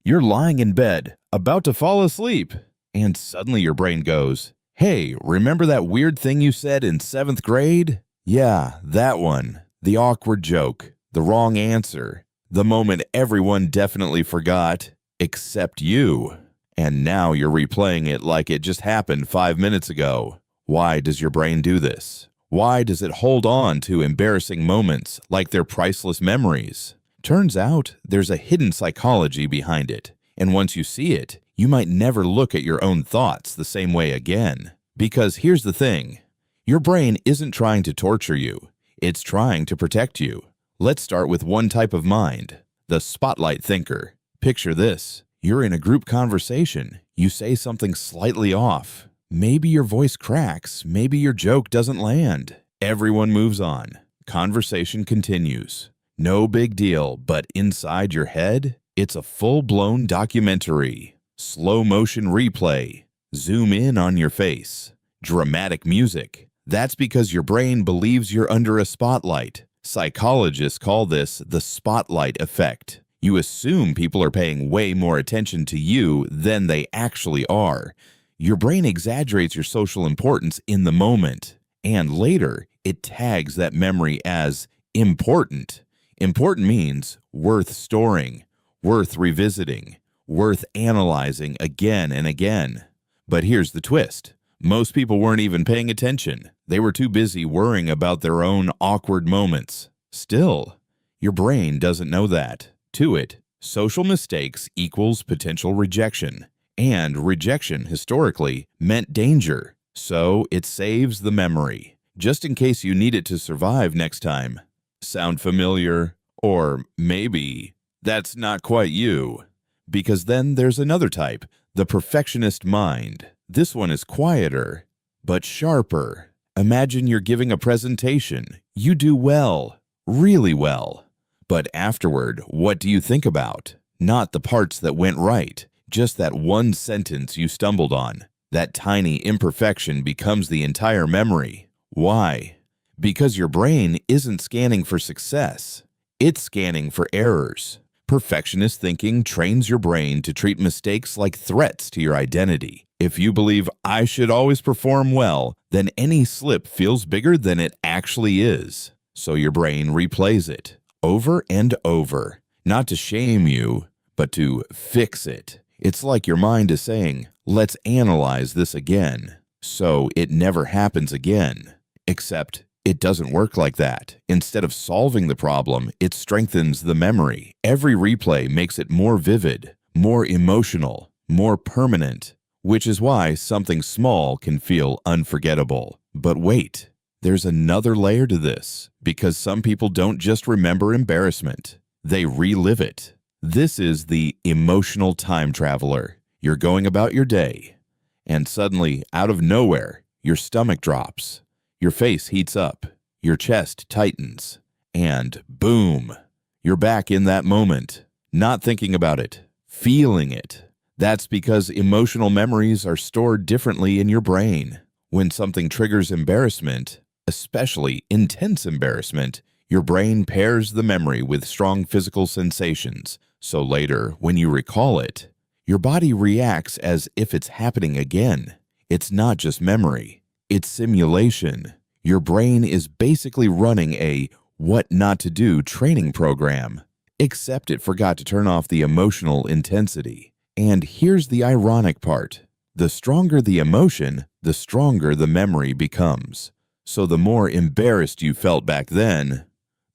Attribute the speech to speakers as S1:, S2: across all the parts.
S1: You're lying in bed, about to fall asleep, and suddenly your brain goes, "Hey, remember that weird thing you said in 7th grade? Yeah, that one. The awkward joke, the wrong answer, the moment everyone definitely forgot, except you. And now you're replaying it like it just happened 5 minutes ago. Why does your brain do this? Why does it hold on to embarrassing moments like they're priceless memories? Turns out there's a hidden psychology behind it, and once you see it, you might never look at your own thoughts the same way again. Because here's the thing, your brain isn't trying to torture you, it's trying to protect you. Let's start with one type of mind, the spotlight thinker. Picture this, you're in a group conversation, you say something slightly off. Maybe your voice cracks, maybe your joke doesn't land. Everyone moves on, conversation continues. No big deal, but inside your head, it's a full-blown documentary. Slow motion replay. Zoom in on your face. Dramatic music. That's because your brain believes you're under a spotlight. Psychologists call this the spotlight effect. You assume people are paying way more attention to you than they actually are. Your brain exaggerates your social importance in the moment, and later it tags that memory as important. Important means worth storing, worth revisiting, worth analyzing again and again. But here's the twist. Most people weren't even paying attention. They were too busy worrying about their own awkward moments. Still, your brain doesn't know that. To it, social mistakes equals potential rejection, and rejection historically meant danger. So it saves the memory, just in case you need it to survive next time. Sound familiar? Or maybe that's not quite you. Because then there's another type, the perfectionist mind. This one is quieter, but sharper. Imagine you're giving a presentation. You do well, really well. But afterward, what do you think about? Not the parts that went right, just that one sentence you stumbled on. That tiny imperfection becomes the entire memory. Why? Because your brain isn't scanning for success. It's scanning for errors. Perfectionist thinking trains your brain to treat mistakes like threats to your identity. If you believe I should always perform well, then any slip feels bigger than it actually is. So your brain replays it over and over, not to shame you, but to fix it. It's like your mind is saying, let's analyze this again, so it never happens again. Except it doesn't work like that. Instead of solving the problem, it strengthens the memory. Every replay makes it more vivid, more emotional, more permanent, which is why something small can feel unforgettable. But wait, there's another layer to this, because some people don't just remember embarrassment, they relive it. This is the emotional time traveler. You're going about your day, and suddenly, out of nowhere, your stomach drops. Your face heats up, your chest tightens, and boom, you're back in that moment, not thinking about it, feeling it. That's because emotional memories are stored differently in your brain. When something triggers embarrassment, especially intense embarrassment, your brain pairs the memory with strong physical sensations. So later, when you recall it, your body reacts as if it's happening again. It's not just memory. It's simulation. Your brain is basically running a what not to do training program, except it forgot to turn off the emotional intensity. And here's the ironic part. The stronger the emotion, the stronger the memory becomes. So the more embarrassed you felt back then,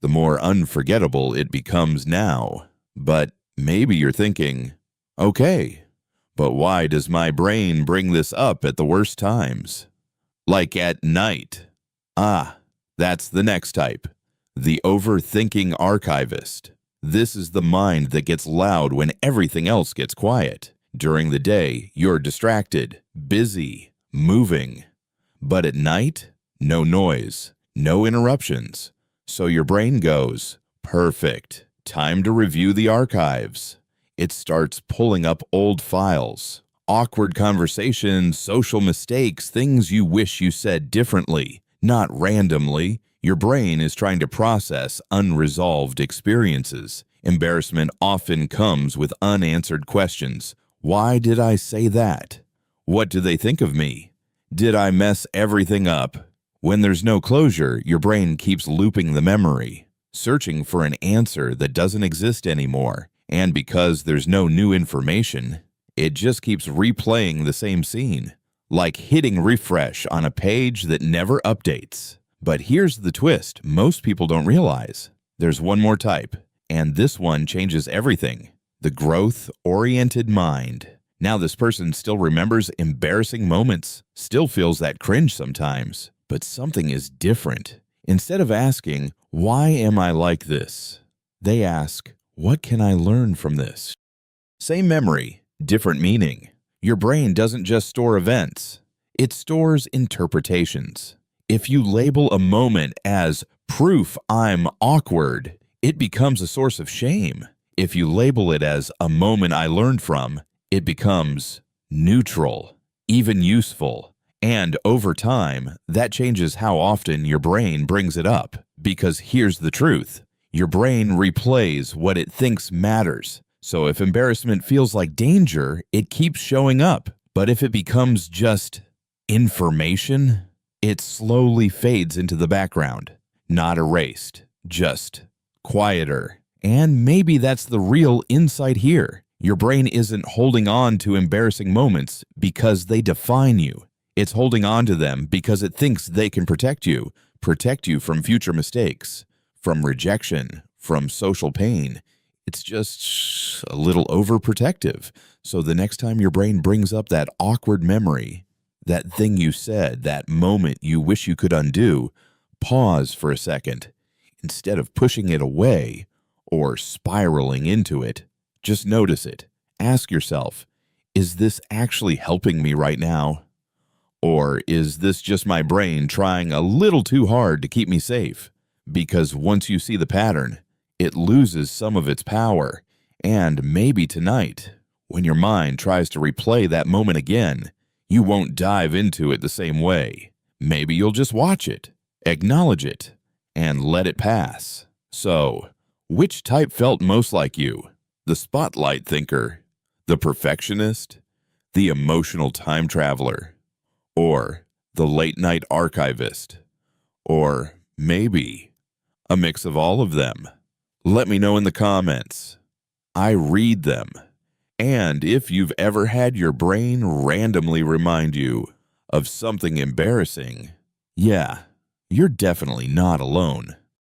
S1: the more unforgettable it becomes now. But maybe you're thinking, okay, but why does my brain bring this up at the worst times? Like at night. That's the next type. The overthinking archivist. This is the mind that gets loud when everything else gets quiet. During the day, you're distracted, busy, moving. But at night, no noise, no interruptions. So your brain goes, perfect, time to review the archives. It starts pulling up old files. Awkward conversations, social mistakes, things you wish you said differently, not randomly. Your brain is trying to process unresolved experiences. Embarrassment often comes with unanswered questions. Why did I say that? What do they think of me? Did I mess everything up? When there's no closure, your brain keeps looping the memory, searching for an answer that doesn't exist anymore. And because there's no new information, it just keeps replaying the same scene, like hitting refresh on a page that never updates. But here's the twist most people don't realize. There's one more type, and this one changes everything. The growth-oriented mind. Now this person still remembers embarrassing moments, still feels that cringe sometimes, but something is different. Instead of asking, why am I like this? They ask, what can I learn from this? Same memory, different meaning. Your brain doesn't just store events, it stores interpretations. If you label a moment as proof I'm awkward, it becomes a source of shame. If you label it as a moment I learned from, it becomes neutral, even useful. And over time, that changes how often your brain brings it up. Because here's the truth. Your brain replays what it thinks matters. So if embarrassment feels like danger, it keeps showing up. But if it becomes just information, it slowly fades into the background. Not erased, just quieter. And maybe that's the real insight here. Your brain isn't holding on to embarrassing moments because they define you. It's holding on to them because it thinks they can protect you from future mistakes, from rejection, from social pain. It's just a little overprotective. So the next time your brain brings up that awkward memory, that thing you said, that moment you wish you could undo, pause for a second. Instead of pushing it away or spiraling into it, just notice it. Ask yourself, is this actually helping me right now? Or is this just my brain trying a little too hard to keep me safe? Because once you see the pattern, it loses some of its power. And maybe tonight, when your mind tries to replay that moment again, you won't dive into it the same way. Maybe you'll just watch it, acknowledge it, and let it pass. So, which type felt most like you? The spotlight thinker, the perfectionist, the emotional time traveler, or the late-night archivist, or maybe a mix of all of them? Let me know in the comments. I read them. And if you've ever had your brain randomly remind you of something embarrassing, yeah, you're definitely not alone.